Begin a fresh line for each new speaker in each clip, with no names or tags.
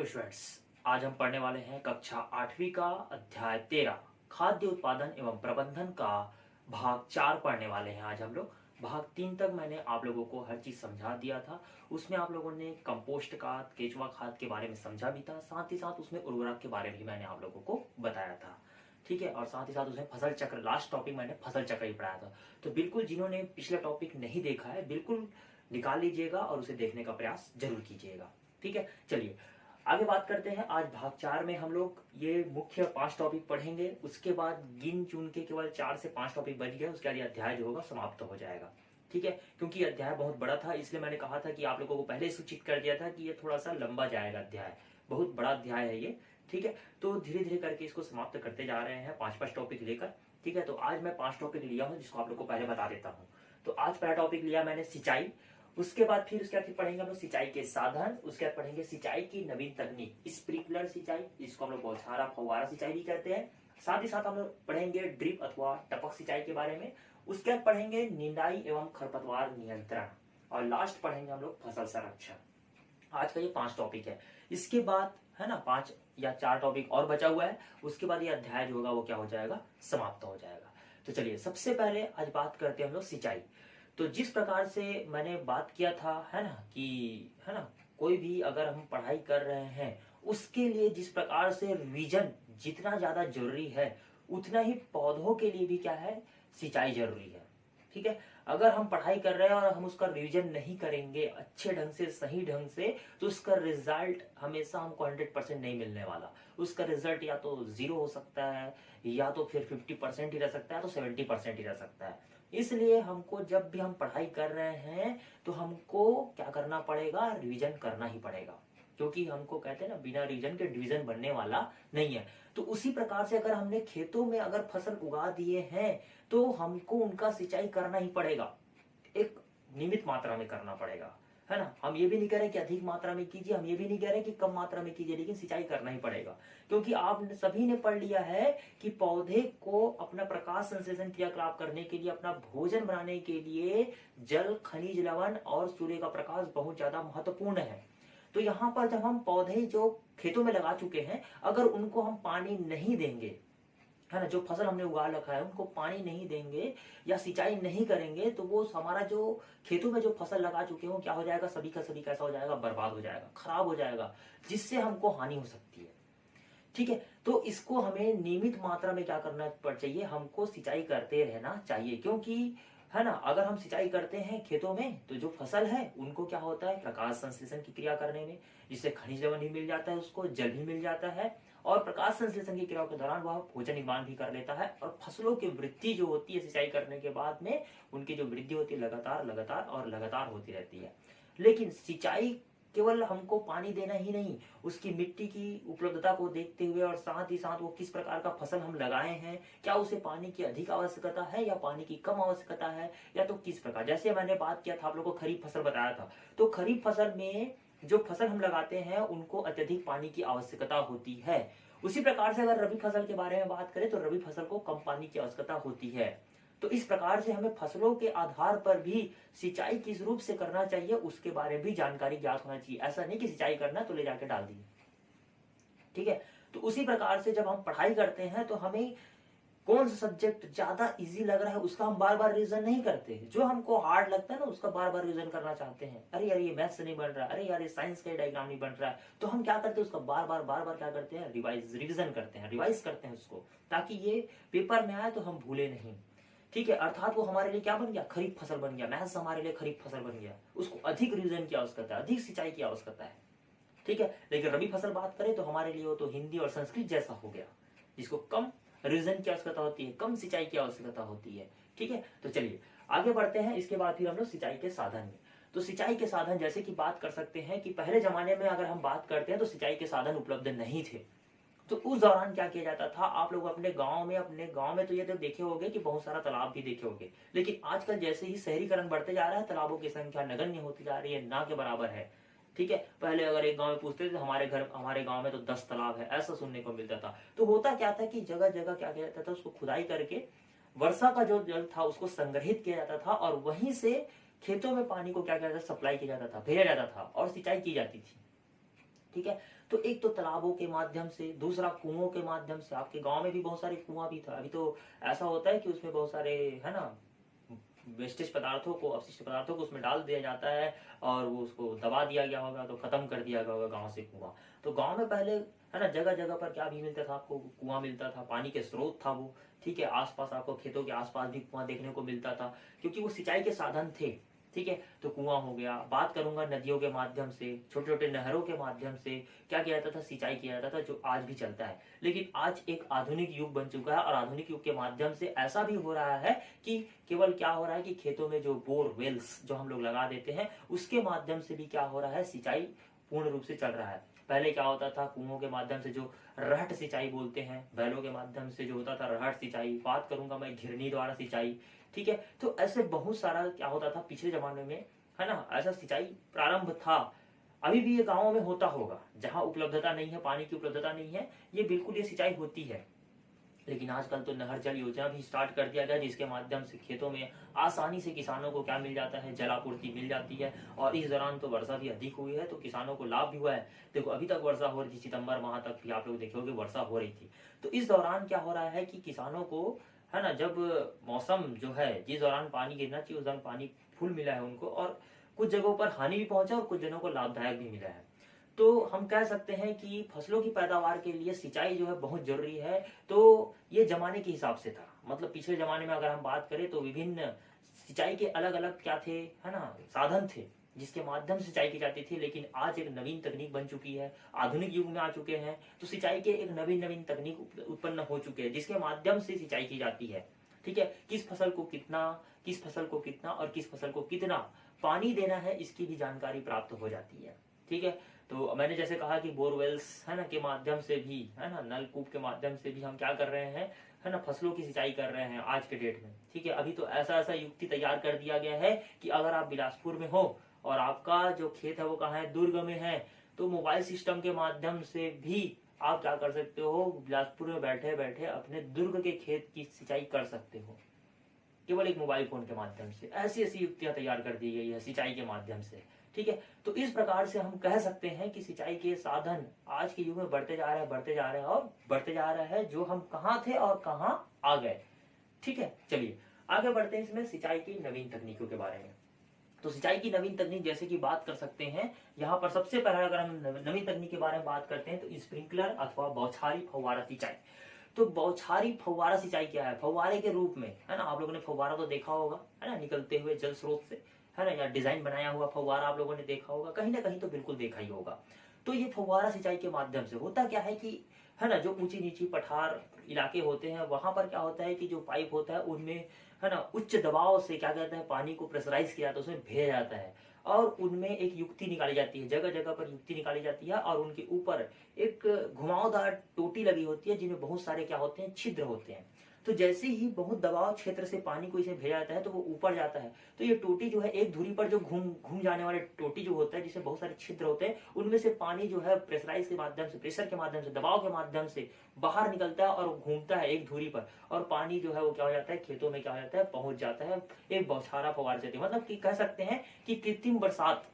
Students, आज हम पढ़ने वाले हैं कक्षा 8वीं का अध्याय 13 खाद्य उत्पादन एवं प्रबंधन का भाग 4 पढ़ने वाले हैं। आज हम लोग भाग 3 तक मैंने आप लोगों को हर चीज समझा दिया था। उसमें आप लोगों ने कंपोस्ट खाद, केचुआ खाद के बारे में समझा भी था, साथ ही साथ उसमें उर्वरक के बारे में भी मैंने आप लोगों को बताया था। ठीक है, और साथ ही साथ उसमें फसल चक्र, लास्ट टॉपिक मैंने फसल चक्र ही पढ़ाया था। तो बिल्कुल जिन्होंने पिछला टॉपिक नहीं देखा है, बिल्कुल निकाल लीजिएगा और उसे देखने का प्रयास जरूर कीजिएगा। ठीक है, चलिए आगे बात करते हैं। आज भाग 4 में हम लोग ये मुख्य 5 टॉपिक पढ़ेंगे। उसके बाद गिन चुन के केवल 4 से 5 टॉपिक बच गए, उसके बाद ये अध्याय जो होगा समाप्त हो जाएगा। ठीक है, क्योंकि अध्याय बहुत बड़ा था, इसलिए मैंने कहा था कि आप लोगों को पहले सूचित कर दिया था कि ये थोड़ा सा लंबा जाएगा अध्याय, बहुत बड़ा अध्याय है ये। ठीक है, तो धीरे धीरे करके इसको समाप्त करते जा रहे हैं 5-5 टॉपिक लेकर। ठीक है, तो आज मैं 5 टॉपिक लिया हूँ जिसको आप लोग को पहले बता देता हूँ। तो आज पहला टॉपिक लिया मैंने सिंचाई, उसके बाद फिर उसके बाद पढ़ेंगे हम लोग सिंचाई के साधन, उसके बाद पढ़ेंगे सिंचाई की नवीन तकनीक, स्प्रिंकलर सिंचाई, जिसको हम लोग बौछारा फव्वारा सिंचाई भी कहते हैं। साथ ही साथ हम लोग पढ़ेंगे ड्रिप अथवा टपक सिंचाई के बारे में। उसके बाद पढ़ेंगे निंदाई एवं खरपतवार नियंत्रण, और लास्ट पढ़ेंगे हम लोग फसल संरक्षण। आज का ये 5 टॉपिक है। इसके बाद है ना 5 या 4 टॉपिक और बचा हुआ है। उसके बाद ये अध्याय जो होगा वो क्या हो जाएगा, समाप्त हो जाएगा। तो चलिए सबसे पहले आज बात करते हैं हम लोग सिंचाई। तो जिस प्रकार से मैंने बात किया था है ना कि है ना कोई भी अगर हम पढ़ाई कर रहे हैं उसके लिए जिस प्रकार से रिवीजन जितना ज्यादा जरूरी है, उतना ही पौधों के लिए भी क्या है, सिंचाई जरूरी है। ठीक है, अगर हम पढ़ाई कर रहे हैं और हम उसका रिवीजन नहीं करेंगे अच्छे ढंग से, सही ढंग से, तो उसका रिजल्ट हमेशा हमको 100% नहीं मिलने वाला। उसका रिजल्ट या तो 0 हो सकता है, या तो फिर 50% ही रह सकता है, तो 70% ही रह सकता है। इसलिए हमको जब भी हम पढ़ाई कर रहे हैं तो हमको क्या करना पड़ेगा, रिवीजन करना ही पड़ेगा, क्योंकि हमको कहते हैं ना बिना रिवीजन के डिवीजन बनने वाला नहीं है। तो उसी प्रकार से अगर हमने खेतों में अगर फसल उगा दिए हैं तो हमको उनका सिंचाई करना ही पड़ेगा, एक नियमित मात्रा में करना पड़ेगा, है ना। हम ये भी नहीं कह रहे कि अधिक मात्रा में कीजिए, हम ये भी नहीं कह रहे कि कम मात्रा में कीजिए, लेकिन सिंचाई करना ही पड़ेगा। क्योंकि आप सभी ने पढ़ लिया है कि पौधे को अपना प्रकाश संश्लेषण क्रियाकलाप करने के लिए, अपना भोजन बनाने के लिए जल, खनिज लवण और सूर्य का प्रकाश बहुत ज्यादा महत्वपूर्ण है। तो यहाँ पर जब हम पौधे जो खेतों में लगा चुके हैं, अगर उनको हम पानी नहीं देंगे, है ना, जो फसल हमने उगा रखा है उनको पानी नहीं देंगे या सिंचाई नहीं करेंगे, तो वो हमारा जो खेतों में जो फसल लगा चुके हो क्या हो जाएगा, सभी का सभी कैसा हो जाएगा, बर्बाद हो जाएगा, खराब हो जाएगा, जिससे हमको हानि हो सकती है। ठीक है, तो इसको हमें नियमित मात्रा में क्या करना चाहिए, हमको सिंचाई करते रहना चाहिए। क्योंकि है ना, अगर हम सिंचाई करते हैं खेतों में तो जो फसल है उनको क्या होता है, प्रकाश संश्लेषण की क्रिया करने में, जिससे खनिज लवण भी मिल जाता है, उसको जल भी मिल जाता है, और प्रकाश संश्लेषण की क्रियाओं के दौरान वह भोजन निर्माण भी कर लेता है, और फसलों की वृद्धि जो होती है सिंचाई करने के बाद में, उनकी जो वृद्धि होती है लगातार लगातार और लगातार होती रहती है। लेकिन सिंचाई केवल हमको पानी देना ही नहीं, उसकी मिट्टी की उपलब्धता को देखते हुए और साथ ही साथ वो किस प्रकार का फसल हम लगाए हैं, क्या उसे पानी की अधिक आवश्यकता है या पानी की कम आवश्यकता है, या तो किस प्रकार, जैसे मैंने बात किया था आप लोगों को खरीफ फसल बताया था, तो खरीफ फसल में जो फसल हम लगाते हैं उनको अत्यधिक पानी की आवश्यकता होती है। उसी प्रकार से अगर रबी फसल के बारे में बात करें तो रबी फसल को कम पानी की आवश्यकता होती है। तो इस प्रकार से हमें फसलों के आधार पर भी सिंचाई किस रूप से करना चाहिए उसके बारे में भी जानकारी ज्ञात होना चाहिए। ऐसा नहीं कि सिंचाई करना तो ले जाके डाल दिए। ठीक है, तो उसी प्रकार से जब हम पढ़ाई करते हैं तो हमें कौन सा सब्जेक्ट ज्यादा इजी लग रहा है उसका हम बार बार रिवीजन नहीं करते। जो हमको हार्ड लगता है ना उसका बार बार रिवीजन करना चाहते हैं। अरे यार ये मैथ्स नहीं बन रहा, अरे यार ये साइंस का डायग्राम नहीं बन रहा है, तो हम क्या करते हैं, उसका बार बार क्या करते हैं, रिवीजन करते हैं, रिवाइज करते हैं उसको, ताकि ये पेपर में आए तो हम भूले नहीं। ठीक है, अर्थात वो हमारे लिए क्या बन गया, खरीफ फसल बन गया, मैथ्स हमारे लिए खरीफ फसल बन गया। उसको अधिक रिवीजन की आवश्यकता है, अधिक सिंचाई की आवश्यकता है। ठीक है, लेकिन रबी फसल बात करें तो हमारे लिए वो तो हिंदी और संस्कृत जैसा हो गया, जिसको कम रिवीजन की आवश्यकता होती है, कम सिंचाई की आवश्यकता होती है। ठीक है, तो चलिए आगे बढ़ते हैं। इसके बाद फिर हम लोग सिंचाई के साधन में, तो सिंचाई के साधन जैसे कि बात कर सकते हैं कि पहले जमाने में अगर हम बात करते हैं तो सिंचाई के साधन उपलब्ध नहीं थे। तो उस दौरान क्या किया जाता था, आप लोग अपने गांव में तो ये तो देखे होंगे कि बहुत सारा तालाब भी देखे होंगे, लेकिन आजकल जैसे ही शहरीकरण बढ़ते जा रहा है तालाबों की संख्या नगण्य होती जा रही है, ना के बराबर है। ठीक है, पहले अगर एक गांव में पूछते थे हमारे गांव में तो 10 तालाब है, ऐसा सुनने को मिलता था। तो होता क्या था कि जगह जगह क्या किया जाता था, उसको खुदाई करके वर्षा का जो जल था उसको संग्रहित किया जाता था, और वहीं से खेतों में पानी को क्या किया जाता था, सप्लाई किया जाता था, भेजा जाता था और सिंचाई की जाती थी। ठीक है, तो एक तो तालाबों के माध्यम से, दूसरा कुओं के माध्यम से। आपके गांव में भी बहुत सारे कुआं भी था, अभी तो ऐसा होता है कि उसमें बहुत सारे, है ना, वेस्टेज पदार्थों को, अपशिष्ट पदार्थों को उसमें डाल दिया जाता है और वो उसको दबा दिया गया होगा, तो खत्म कर दिया गया होगा गांव से कुआं। तो गांव में पहले, है ना, जगह जगह पर क्या भी मिलता था आपको, कुआं मिलता था, पानी के स्रोत था वो। ठीक है, आसपास आपको खेतों के आसपास भी कुआं देखने को मिलता था, क्योंकि वो सिंचाई के साधन थे। ठीक है, तो कुआं हो गया। बात करूंगा नदियों के माध्यम से, छोटे छोटे नहरों के माध्यम से क्या किया जाता था, सिंचाई किया जाता था, जो आज भी चलता है। लेकिन आज एक आधुनिक युग बन चुका है और आधुनिक युग के माध्यम से ऐसा भी हो रहा है कि केवल क्या हो रहा है कि खेतों में जो बोर वेल्स जो हम लोग लगा देते हैं, उसके माध्यम से भी क्या हो रहा है, सिंचाई पूर्ण रूप से चल रहा है। पहले क्या होता था, कुओं के माध्यम से जो रहट सिंचाई बोलते हैं, बैलों के माध्यम से जो होता था रहट सिंचाई, बात करूंगा मैं घिरनी द्वारा सिंचाई। ठीक है, तो ऐसे बहुत सारा क्या होता था पिछले जमाने में, है ना, ऐसा सिंचाई प्रारंभ था। अभी भी ये गांवों में होता होगा, जहां उपलब्धता नहीं है, पानी की उपलब्धता नहीं है, ये बिल्कुल ये सिंचाई होती है। लेकिन आजकल तो नहर जल योजना भी स्टार्ट कर दिया गया, जिसके माध्यम से खेतों में आसानी से किसानों को क्या मिल जाता है, जलापूर्ति मिल जाती है। और इस दौरान तो वर्षा भी अधिक हुई है, तो किसानों को लाभ भी हुआ है। देखो अभी तक वर्षा हो रही थी, सितंबर माह तक भी आप लोग देखोगे वर्षा हो रही थी। तो इस दौरान क्या हो रहा है कि किसानों को, है ना, जब मौसम जो है, जिस दौरान पानी गिरना चाहिए उस दौरान पानी फुल मिला है उनको, और कुछ जगहों पर हानि भी पहुंचा और कुछ जनों को लाभदायक भी मिला है। तो हम कह सकते हैं कि फसलों की पैदावार के लिए सिंचाई जो है बहुत जरूरी है। तो ये जमाने के हिसाब से था, मतलब पिछले जमाने में अगर हम बात करें तो विभिन्न सिंचाई के अलग अलग क्या थे, है ना, साधन थे जिसके माध्यम से सिंचाई की जाती थी। लेकिन आज एक नवीन तकनीक बन चुकी है, आधुनिक युग में आ चुके हैं, तो सिंचाई के एक नवीन नवीन तकनीक उत्पन्न हो चुके हैं जिसके माध्यम से सिंचाई की जाती है। ठीक है, किस फसल को कितना, किस फसल को कितना और किस फसल को कितना पानी देना है, इसकी भी जानकारी प्राप्त हो जाती है। ठीक है, तो मैंने जैसे कहा कि बोरवेल्स, है ना, के माध्यम से भी, है ना, नलकूप के माध्यम से भी हम क्या कर रहे हैं, है ना, फसलों की सिंचाई कर रहे हैं आज के डेट में। ठीक है, अभी तो ऐसा ऐसा युक्ति तैयार कर दिया गया है कि अगर आप बिलासपुर में हो और आपका जो खेत है वो कहाँ है, दुर्ग में है, तो मोबाइल सिस्टम के माध्यम से भी आप क्या कर सकते हो, बिलासपुर में बैठे बैठे अपने दुर्ग के खेत की सिंचाई कर सकते हो, केवल एक मोबाइल फोन के माध्यम से। ऐसी ऐसी युक्तियां तैयार कर दी गई है सिंचाई के माध्यम से। ठीक है, तो इस प्रकार से हम कह सकते हैं कि सिंचाई के साधन आज के युग में बढ़ते जा रहे हैं, बढ़ते जा रहे हैं और बढ़ते जा रहे हैं, जो हम कहाँ थे और कहाँ आ गए। ठीक है, चलिए आगे बढ़ते हैं इसमें सिंचाई की नवीन तकनीकों के बारे में। तो सिंचाई की नवीन तकनीक जैसे कि बात कर सकते हैं, यहाँ पर सबसे पहले अगर हम नवीन तकनीक के बारे में बात करते हैं तो स्प्रिंकलर अथवा बौछारी फव्वारा सिंचाई। तो बौछारी फव्वारा सिंचाई क्या है, फव्वारे के रूप में, है ना, आप लोगों ने फव्वारा तो देखा होगा, है ना, निकलते हुए जल स्रोत से, है ना, या डिजाइन बनाया हुआ फव्वारा आप लोगों ने देखा होगा, कहीं ना कहीं तो बिल्कुल देखा ही होगा। तो ये फव्वारा सिंचाई के माध्यम से होता क्या है कि, है ना, जो ऊंची नीची पठार इलाके होते हैं वहां पर क्या होता है कि जो पाइप होता है उनमें, है ना, उच्च दबाव से क्या कहता है, पानी को प्रेशराइज किया जाता है, उसमें भेजा जाता है और उनमें एक युक्ति निकाली जाती है, जगह जगह पर युक्ति निकाली जाती है और उनके ऊपर एक घुमावदार टोटी लगी होती है जिनमें बहुत सारे क्या होते हैं, छिद्र होते हैं। तो जैसे ही बहुत दबाव क्षेत्र से पानी को इसे भेजा जाता है तो वो ऊपर जाता है। तो ये टोटी जो है एक धुरी पर जो घूम घूम जाने वाले टोटी जो होता है जिसमें बहुत सारे छिद्र होते हैं, उनमें से पानी जो है प्रेशराइज के माध्यम से, प्रेशर के माध्यम से, दबाव के माध्यम से बाहर निकलता है और घूमता है एक धुरी पर, और पानी जो है वो क्या हो जाता है, खेतों में क्या हो जाता है, पहुंच जाता है एक बौछारा फव्वारे से। मतलब कि कह सकते हैं कि कृत्रिम बरसात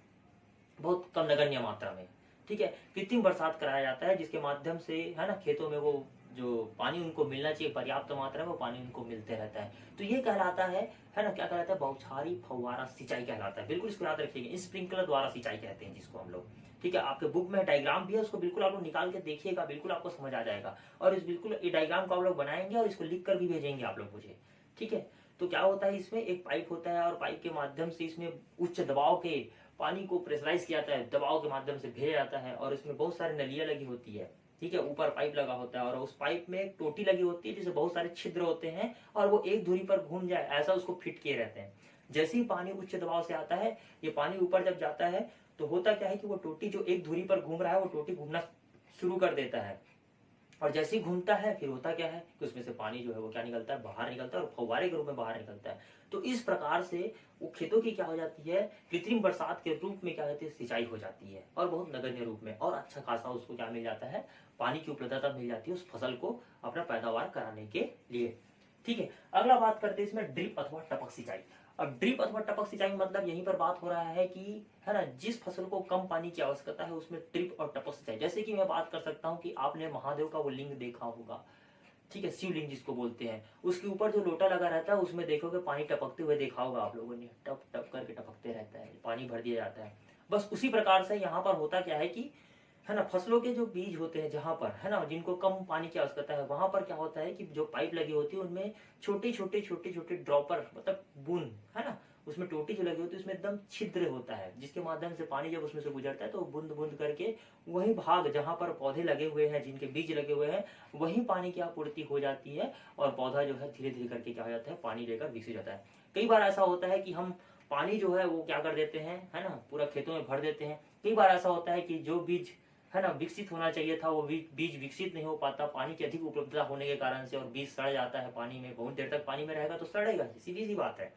बहुत कम नगण्य मात्रा में, ठीक है, कृत्रिम बरसात कराया जाता है जिसके माध्यम से, है ना, खेतों में वो जो पानी उनको मिलना चाहिए पर्याप्त मात्रा में वो पानी उनको मिलते रहता है। तो ये कहलाता है ना, क्या कहलाता है, बौछारी फव्वारा सिंचाई कहलाता है। बिल्कुल इसको याद रखिएगा, स्प्रिंकलर द्वारा सिंचाई कहते हैं जिसको हम लोग। ठीक है, आपके बुक में डायग्राम भी है, उसको बिल्कुल आप लोग निकाल के देखिएगा, बिल्कुल आपको समझ आ जाएगा। और इस बिल्कुल ये डायग्राम को आप लोग बनाएंगे और इसको लिख कर भी भेजेंगे आप लोग मुझे। ठीक है, तो क्या होता है, इसमें एक पाइप होता है और पाइप के माध्यम से इसमें उच्च दबाव के पानी को प्रेशराइज किया जाता है, दबाव के माध्यम से भेजा जाता है और इसमें बहुत सारी नलियां लगी होती है। ठीक है, ऊपर पाइप लगा होता है और उस पाइप में एक टोटी लगी होती है जिससे बहुत सारे छिद्र होते हैं और वो एक धुरी पर घूम जाए ऐसा उसको फिट किए रहते हैं। जैसे ही पानी उच्च दबाव से आता है, ये पानी ऊपर जब जाता है तो होता क्या है कि वो टोटी जो एक धुरी पर घूम रहा है वो टोटी घूमना शुरू कर देता है, और जैसे ही घूमता है फिर होता क्या है कि उसमें से पानी जो है वो क्या निकलता है, बाहर निकलता है और फव्वारे के रूप में बाहर निकलता है। तो इस प्रकार से वो खेतों की क्या हो जाती है, कृत्रिम बरसात के रूप में क्या होती है, सिंचाई हो जाती है और बहुत नगण्य रूप में, और अच्छा खासा उसको क्या मिल जाता है, पानी की उपलब्धता मिल जाती है उस फसल को अपना पैदावार कराने के लिए। ठीक है, अगला बात करते हैं इसमें ड्रिप अथवा टपक सिंचाई। अब ड्रिप अथवा टपक सिंचाई मतलब यहीं पर बात हो रहा है कि है ना, जिस फसल को कम पानी की आवश्यकता है उसमें ड्रिप और टपक सिंचाई। जैसे कि मैं बात कर सकता हूँ कि आपने महादेव का वो लिंग देखा होगा, ठीक है, शिवलिंग जिसको बोलते हैं, उसके ऊपर जो लोटा लगा रहता है उसमें देखोगे पानी टपकते हुए देखा होगा आप लोगों ने, टप टप करके टपकते रहता है, पानी भर दिया जाता है। बस उसी प्रकार से यहाँ पर होता क्या है कि है ना, फसलों के जो बीज होते हैं जहां पर है ना, जिनको कम पानी की आवश्यकता है, वहां पर क्या होता है कि जो पाइप लगी होती है उनमें छोटे छोटे छोटे छोटे ड्रॉपर मतलब बूंद है ना, उसमें टोटी जो लगी होती है उसमें एकदम छिद्र होता है, जिसके माध्यम से पानी जब उसमें से गुजरता है तो बूंद बूंद करके वही भाग जहां पर पौधे लगे हुए हैं, जिनके बीज लगे हुए हैं, वहीं पानी की आपूर्ति हो जाती है और पौधा जो है धीरे धीरे करके क्या हो जाता है, पानी लेकर विकसित जाता है। कई बार ऐसा होता है कि हम पानी जो है वो क्या कर देते हैं है ना, पूरा खेतों में भर देते हैं। कई बार ऐसा होता है कि जो बीज है ना विकसित होना चाहिए था वो बीज विकसित नहीं हो पाता पानी की अधिक उपलब्धता होने के कारण से, और बीज सड़ जाता है पानी में, बहुत देर तक पानी में रहेगा तो सड़ेगा, सीधी सी बात है।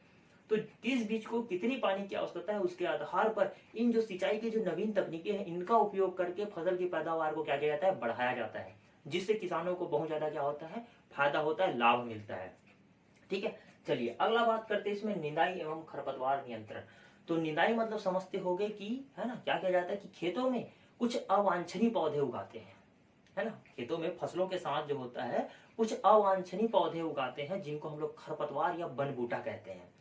तो किस बीज को कितनी पानी की आवश्यकता है उसके आधार पर इन जो सिंचाई की जो नवीन तकनीकें हैं इनका उपयोग करके फसल की पैदावार को क्या किया जाता है, बढ़ाया जाता है, जिससे किसानों को बहुत ज्यादा क्या होता है, फायदा होता है, लाभ मिलता है। ठीक है, चलिए अगला बात करते हैं इसमें निंदाई एवं खरपतवार नियंत्रण। तो निंदाई मतलब समझते होंगे कि है ना, क्या किया जाता है कि खेतों में कुछ अवांछनीय पौधे उगाते हैं, है ना, खेतों में फसलों के साथ जो होता है कुछ अवांछनीय पौधे उगाते हैं जिनको हम लोग खरपतवार या बनबूटा कहते हैं।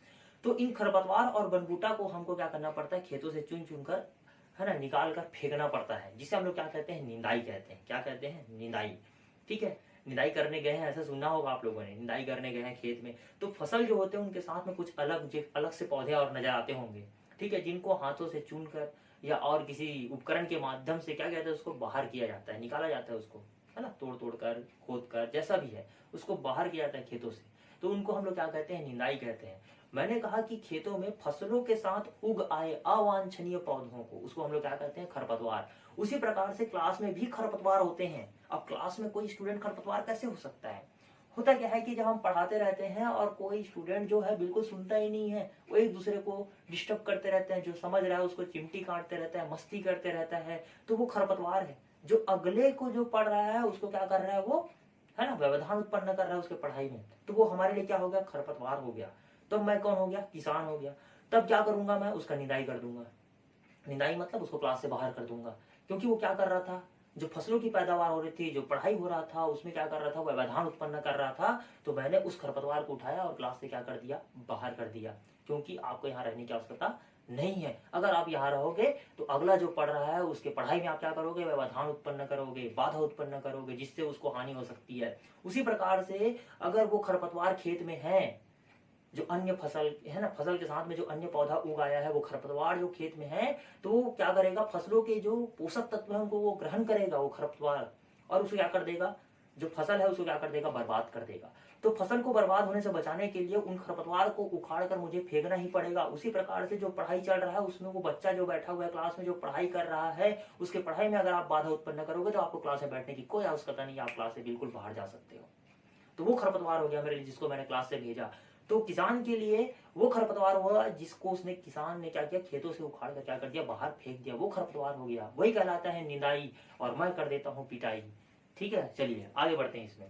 तो इन खरपतवार और बनबूटा को हमको क्या करना पड़ता है, खेतों से चुन चुन कर है ना निकाल कर फेंकना पड़ता है, जिसे हम लोग क्या कहते हैं, निंदाई कहते हैं। क्या कहते हैं, निंदाई। ठीक है, निंदाई करने गए हैं, ऐसा सुना होगा आप लोगों ने, निंदाई करने गए हैं खेत में, तो फसल जो होते हैं उनके साथ में कुछ अलग अलग से पौधे और नजर आते होंगे, ठीक है, जिनको हाथों से चुन कर या और किसी उपकरण के माध्यम से क्या कहते हैं उसको बाहर किया जाता है, निकाला जाता है उसको, है ना, तोड़ तोड़ कर खोद कर जैसा भी है उसको बाहर किया जाता है खेतों से। तो उनको हम लोग क्या कहते हैं, निंदाई कहते हैं। मैंने कहा कि खेतों में फसलों के साथ उग आए अवांछनीय पौधों को, उसको हम लोग क्या कहते हैं, खरपतवार। उसी प्रकार से क्लास में भी खरपतवार होते हैं। अब क्लास में कोई स्टूडेंट खरपतवार कैसे हो सकता है, होता क्या है कि जब हम पढ़ाते रहते हैं और कोई स्टूडेंट जो है बिल्कुल सुनता ही नहीं है, वो एक दूसरे को डिस्टर्ब करते रहते हैं, जो समझ रहा है उसको चिमटी काटते रहता है, मस्ती करते रहता है, तो वो खरपतवार है। जो अगले को जो पढ़ रहा है उसको क्या कर रहा है, वो है ना व्यवधान उत्पन्न कर रहा है उसके पढ़ाई में, तो वो हमारे लिए क्या हो गया, खरपतवार हो गया। तो मैं कौन हो गया, किसान हो गया। तब क्या करूंगा, मैं उसका निंदाई कर दूंगा। निंदाई मतलब उसको क्लास से बाहर कर दूंगा, क्योंकि वो क्या कर रहा था, जो फसलों की पैदावार हो रही थी, जो पढ़ाई हो रहा था, उसमें क्या कर रहा था, व्यवधान उत्पन्न कर रहा था। तो मैंने उस खरपतवार को उठाया और क्लास से क्या कर दिया, बाहर कर दिया, क्योंकि आपको यहाँ रहने की आवश्यकता नहीं है। अगर आप यहाँ रहोगे तो अगला जो पढ़ रहा है उसके पढ़ाई में आप क्या करोगे, व्यवधान उत्पन्न करोगे, बाधा उत्पन्न करोगे, जिससे उसको हानि हो सकती है। उसी प्रकार से अगर वो खरपतवार खेत में है, जो अन्य फसल है ना, फसल के साथ में जो अन्य पौधा उगाया है, वो खरपतवार जो खेत में है, तो वो क्या करेगा, फसलों के जो पोषक तत्व है उनको वो ग्रहण करेगा वो खरपतवार, और उसको क्या कर देगा, जो फसल है उसको क्या कर देगा, बर्बाद कर देगा। तो फसल को बर्बाद होने से बचाने के लिए उन खरपतवार को उखाड़ कर मुझे फेंकना ही पड़ेगा। उसी प्रकार से जो पढ़ाई चल रहा है उसमें वो बच्चा जो बैठा हुआ है क्लास में, जो पढ़ाई कर रहा है, उसके पढ़ाई में अगर आप बाधा उत्पन्न करोगे तो आपको क्लास में बैठने की कोई आवश्यकता नहीं, आप क्लास से बिल्कुल बाहर जा सकते हो। तो वो खरपतवार हो गया मेरे लिए, जिसको मैंने क्लास से भेजा। तो किसान के लिए वो खरपतवार हुआ जिसको उसने किसान ने क्या किया, खेतों से उखाड़ कर क्या कर दिया, बाहर फेंक दिया, वो खरपतवार हो गया, वही कहलाता है निंदाई, और मैं कर देता हूँ पिटाई। ठीक है, चलिए आगे बढ़ते हैं इसमें।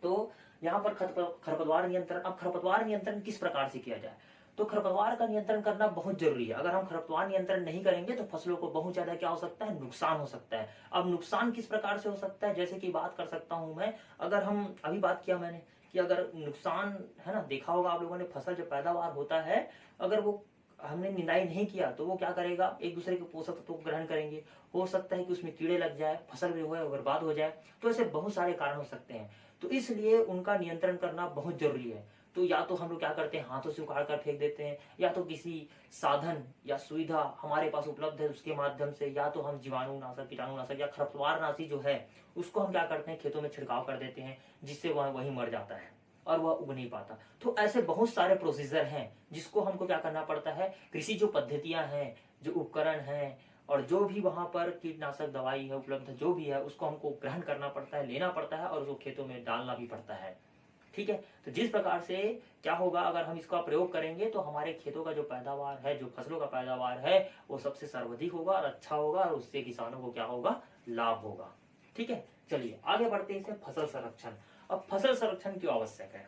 तो यहाँ पर खरपतवार नियंत्रण। अब खरपतवार नियंत्रण किस प्रकार से किया जाए, तो खरपतवार का नियंत्रण करना बहुत जरूरी है। अगर हम खरपतवार नियंत्रण नहीं करेंगे तो फसलों को बहुत ज्यादा क्या हो सकता है, नुकसान हो सकता है। अब नुकसान किस प्रकार से हो सकता है, जैसे कि बात कर सकता हूं मैं, अगर हम अभी बात किया मैंने कि अगर नुकसान है ना, देखा होगा आप लोगों ने, फसल जो पैदावार होता है अगर वो हमने निंदाई नहीं किया तो वो क्या करेगा, एक दूसरे के पोषक तत्वों को ग्रहण करेंगे, हो सकता है कि उसमें कीड़े लग जाए, फसल जो है बर्बाद हो जाए। तो ऐसे बहुत सारे कारण हो सकते हैं, तो इसलिए उनका नियंत्रण करना बहुत जरूरी है। तो या तो हम लोग क्या करते हैं, हाथों से उखाड़ कर फेंक देते हैं, या तो किसी साधन या सुविधा हमारे पास उपलब्ध है उसके माध्यम से, या तो हम जीवाणुनाशक, कीटाणुनाशक या खरपतवार नाशी जो है उसको हम क्या करते हैं, खेतों में छिड़काव कर देते हैं, जिससे वह वही मर जाता है और वह उग नहीं पाता। तो ऐसे बहुत सारे प्रोसीजर हैं जिसको हमको क्या करना पड़ता है, कृषि जो पद्धतियां हैं, जो उपकरण हैं, और जो भी वहां पर कीटनाशक दवाई है उपलब्ध जो भी है, उसको हमको ग्रहण करना पड़ता है, लेना पड़ता है, और उसको खेतों में डालना भी पड़ता है। ठीक है, तो जिस प्रकार से क्या होगा, अगर हम इसका प्रयोग करेंगे तो हमारे खेतों का जो पैदावार है, जो फसलों का पैदावार है, वो सबसे सर्वाधिक होगा और अच्छा होगा, और उससे किसानों को क्या होगा, लाभ होगा। ठीक है, चलिए आगे बढ़ते हैं इसमें फसल संरक्षण। अब फसल संरक्षण क्यों आवश्यक है,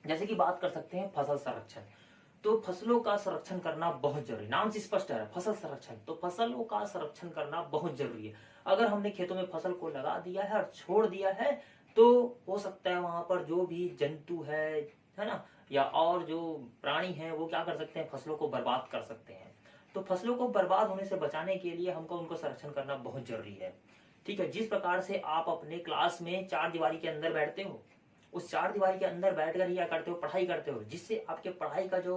जैसे कि बात कर सकते हैं फसल संरक्षण। तो फसलों का संरक्षण करना बहुत जरूरी, नाम से स्पष्ट है फसल संरक्षण, तो फसलों का संरक्षण करना बहुत जरूरी है। अगर हमने खेतों में फसल को लगा दिया है और छोड़ दिया है तो हो सकता है वहां पर जो भी जंतु है ना, या और जो प्राणी हैं वो क्या कर सकते हैं, फसलों को बर्बाद कर सकते हैं। तो फसलों को बर्बाद होने से बचाने के लिए हमको उनको संरक्षण करना बहुत जरूरी है। ठीक है, जिस प्रकार से आप अपने क्लास में चार दीवारी के अंदर बैठते हो, उस चार दीवारी के अंदर बैठकर ही क्या करते हो, पढ़ाई करते हो, जिससे आपके पढ़ाई का जो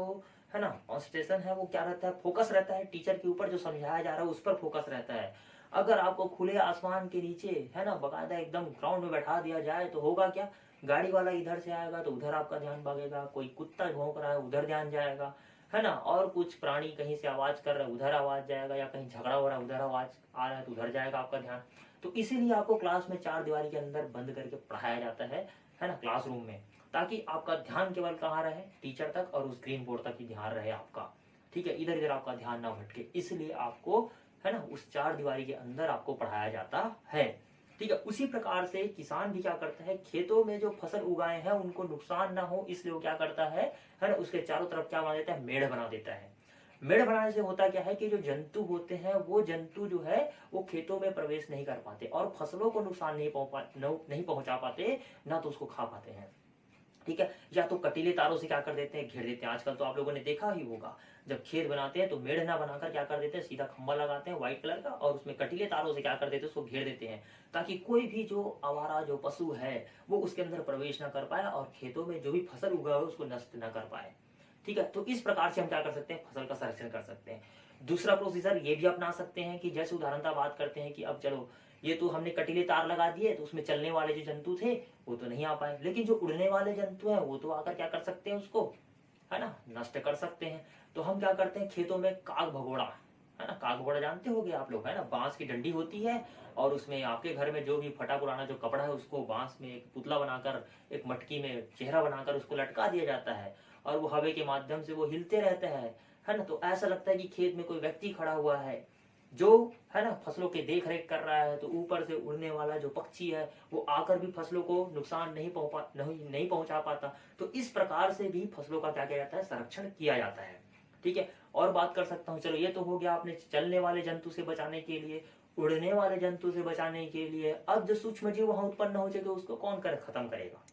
है ना कॉन्सेंट्रेशन है वो क्या रहता है, फोकस रहता है, टीचर के ऊपर जो समझाया जा रहा है उस पर फोकस रहता है। अगर आपको खुले आसमान के नीचे है ना बाकायदा एकदम ग्राउंड में बैठा दिया जाए तो होगा क्या, गाड़ी वाला इधर से आएगा तो उधर आपका ध्यान भागेगा, कोई कुत्ता भौंक रहा है उधर ध्यान जाएगा, है ना, और कुछ प्राणी कहीं से आवाज कर रहा है उधर आवाज जाएगा, या कहीं झगड़ा हो रहा है उधर आवाज आ रहा है तो उधर जाएगा आपका ध्यान। तो इसीलिए आपको क्लास में चार दीवारी के अंदर बंद करके पढ़ाया जाता है ना, क्लासरूम में, ताकि आपका ध्यान केवल कहाँ रहे, टीचर तक और उस ग्रीन बोर्ड तक ही ध्यान रहे आपका। ठीक है, इधर इधर आपका ध्यान ना भटके, इसलिए आपको है ना उस चार दीवारी के अंदर आपको पढ़ाया जाता है। ठीक है, उसी प्रकार से किसान भी क्या करता है, खेतों में जो फसल उगाए हैं उनको नुकसान ना हो इसलिए वो क्या करता है ना, उसके चारों तरफ क्या बना देता है, मेढ़ बना देता है। मेढ़ बनाने से होता क्या है कि जो जंतु होते हैं वो जंतु जो है वो खेतों में प्रवेश नहीं कर पाते और फसलों को नुकसान नहीं पहुंचा पाते, ना तो उसको खा पाते हैं। ठीक है, या तो कटीले तारों से क्या कर देते हैं, घेर देते हैं। आजकल तो आप लोगों ने देखा ही होगा, जब खेत बनाते हैं तो मेढ़ ना बनाकर क्या कर देते हैं, सीधा खंबा लगाते हैं व्हाइट कलर का और उसमें कटीले तारों से क्या कर देते हैं, उसको घेर देते हैं, ताकि कोई भी जो आवारा जो पशु है वो उसके अंदर प्रवेश ना कर पाए और खेतों में जो भी फसल उगा है उसको नष्ट ना कर पाए। ठीक है, तो इस प्रकार से हम क्या कर सकते हैं, फसल का संरक्षण कर सकते हैं। दूसरा प्रोसीजर ये भी अपना सकते हैं कि जैसे उदाहरणता बात करते हैं कि अब चलो ये तो हमने कटीले तार लगा दिए तो उसमें चलने वाले जो जंतु थे वो तो नहीं आ पाए, लेकिन जो उड़ने वाले जंतु हैं वो तो आकर क्या कर सकते हैं, उसको है ना नष्ट कर सकते हैं। तो हम क्या करते हैं, खेतों में काग भगोड़ा, है ना, काग भगोड़ा जानते होगे आप लोग, है ना, बांस की डंडी होती है और उसमें आपके घर में जो भी फटा पुराना जो कपड़ा है उसको बांस में एक पुतला बनाकर, एक मटकी में चेहरा बनाकर उसको लटका दिया जाता है और वो हवा के माध्यम से वो हिलते रहते हैं, है ना। तो ऐसा लगता है कि खेत में कोई व्यक्ति खड़ा हुआ है जो है ना फसलों की देख रेख कर रहा है। तो ऊपर से उड़ने वाला जो पक्षी है वो आकर भी फसलों को नुकसान नहीं पहुंचा पाता। तो इस प्रकार से भी फसलों का क्या किया जाता है, संरक्षण किया जाता है। ठीक है, और बात कर सकता हूँ, चलो ये तो हो गया आपने चलने वाले जंतु से बचाने के लिए, उड़ने वाले जंतु से बचाने के लिए। अब जो सूक्ष्म जीव वहां उत्पन्न हो जाएगा उसको कौन खत्म करेगा,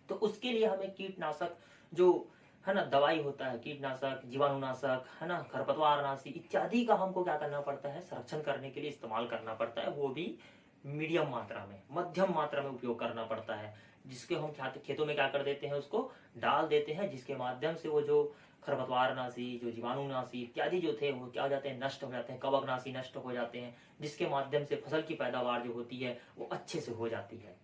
तो उसके लिए हमें कीटनाशक जो है ना दवाई होता है, कीटनाशक, जीवाणुनाशक, है ना, खरपतवारनाशी इत्यादि का हमको क्या करना पड़ता है, संरक्षण करने के लिए इस्तेमाल करना पड़ता है। वो भी मीडियम मात्रा में, मध्यम मात्रा में उपयोग करना पड़ता है, जिसके हम खेतों में क्या कर देते हैं, उसको डाल देते हैं, जिसके माध्यम से वो जो खरपतवारनाशी, जो जीवाणुनाशी इत्यादि जो थे वो क्या हो जाते हैं, नष्ट हो जाते हैं, कवकनाशी नष्ट हो जाते हैं, जिसके माध्यम से फसल की पैदावार जो होती है वो अच्छे से हो जाती है।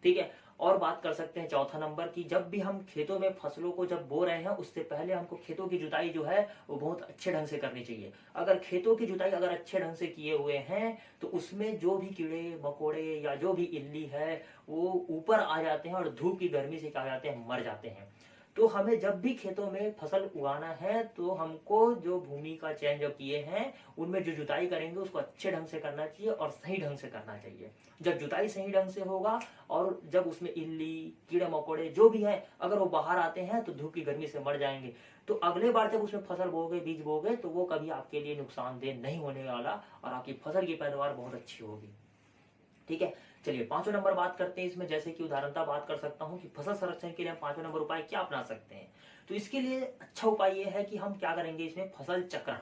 ठीक है, और बात कर सकते हैं चौथा नंबर की, जब भी हम खेतों में फसलों को जब बो रहे हैं उससे पहले हमको खेतों की जुताई जो है वो बहुत अच्छे ढंग से करनी चाहिए। अगर खेतों की जुताई अगर अच्छे ढंग से किए हुए हैं तो उसमें जो भी कीड़े मकोड़े या जो भी इल्ली है वो ऊपर आ जाते हैं और धूप की गर्मी से क्या हो जाते हैं, मर जाते हैं। तो हमें जब भी खेतों में फसल उगाना है तो हमको जो भूमि का चयन जो किए हैं उनमें जो जुताई करेंगे उसको अच्छे ढंग से करना चाहिए और सही ढंग से करना चाहिए। जब जुताई सही ढंग से होगा और जब उसमें इल्ली कीड़े मकोड़े जो भी है अगर वो बाहर आते हैं तो धूप की गर्मी से मर जाएंगे, तो अगले बार जब उसमें फसल बोगे, बीज बोगे, तो वो कभी आपके लिए नुकसानदेह नहीं होने वाला और आपकी फसल की पैदावार बहुत अच्छी होगी। ठीक है, चलिए पांचों नंबर बात करते हैं इसमें, जैसे कि उदाहरणता बात कर सकता हूं कि फसल संरक्षण के लिए हम पांचों नंबर उपाय क्या अपना सकते हैं। तो इसके लिए अच्छा उपाय यह है कि हम क्या करेंगे, इसमें फसल चक्रण,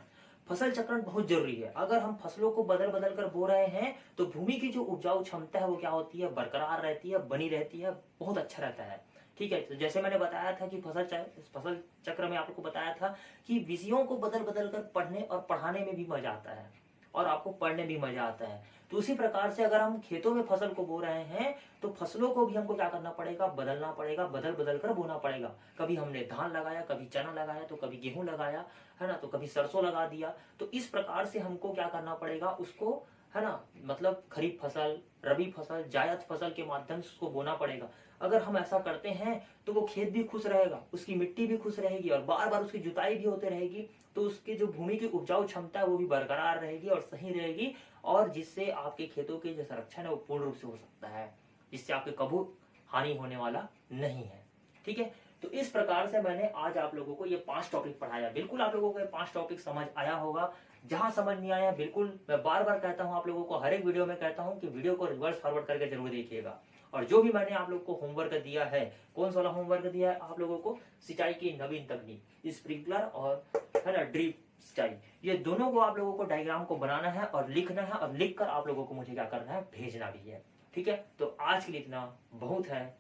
फसल चक्रण बहुत जरूरी है। अगर हम फसलों को बदल बदल कर बो रहे हैं तो भूमि की जो उपजाऊ क्षमता है वो क्या होती है, बरकरार रहती है, बनी रहती है, बहुत अच्छा रहता है। ठीक है, तो जैसे मैंने बताया था कि फसल चक्र में आपको बताया था कि विषयों को बदल बदल कर पढ़ने और पढ़ाने में भी मजा आता है और आपको पढ़ने भी मजा आता है। तो उसी प्रकार से अगर हम खेतों में फसल को बो रहे हैं तो फसलों को भी हमको क्या करना पड़ेगा, बदलना पड़ेगा, बदल बदल कर बोना पड़ेगा। कभी हमने धान लगाया, कभी चना लगाया, तो कभी गेहूं लगाया, है ना, तो कभी सरसों लगा दिया। तो इस प्रकार से हमको क्या करना पड़ेगा, उसको है ना, मतलब खरीफ फसल, रबी फसल, जायद फसल के माध्यम से उसको बोना पड़ेगा। अगर हम ऐसा करते हैं तो वो खेत भी खुश रहेगा, उसकी मिट्टी भी खुश रहेगी और बार बार उसकी जुताई भी होते रहेगी, तो उसकी जो भूमि की उपजाऊ क्षमता है वो भी बरकरार रहेगी और सही रहेगी, और जिससे आपके खेतों के जो संरक्षण है वो पूर्ण रूप से हो सकता है, जिससे आपके कभी हानि होने वाला नहीं है। ठीक है, तो इस प्रकार से मैंने आज आप लोगों को ये 5 टॉपिक पढ़ाया। बिल्कुल आप लोगों को ये 5 टॉपिक समझ आया होगा। जहां समझ नहीं आया बिल्कुल मैं बार बार कहता हूं, आप लोगों को हर एक वीडियो में कहता हूं कि वीडियो को रिवर्स फॉरवर्ड करके जरूर देखिएगा। और जो भी मैंने आप लोग को होमवर्क दिया है, कौन सा वाला होमवर्क दिया है आप लोगों को, सिंचाई की नवीन तकनीक, स्प्रिंकलर और है ना ड्रिप सिंचाई, ये दोनों को आप लोगों को डायग्राम को बनाना है और लिखना है, और लिखकर आप लोगों को मुझे क्या करना है, भेजना भी है। ठीक है, तो आज के लिए इतना बहुत है।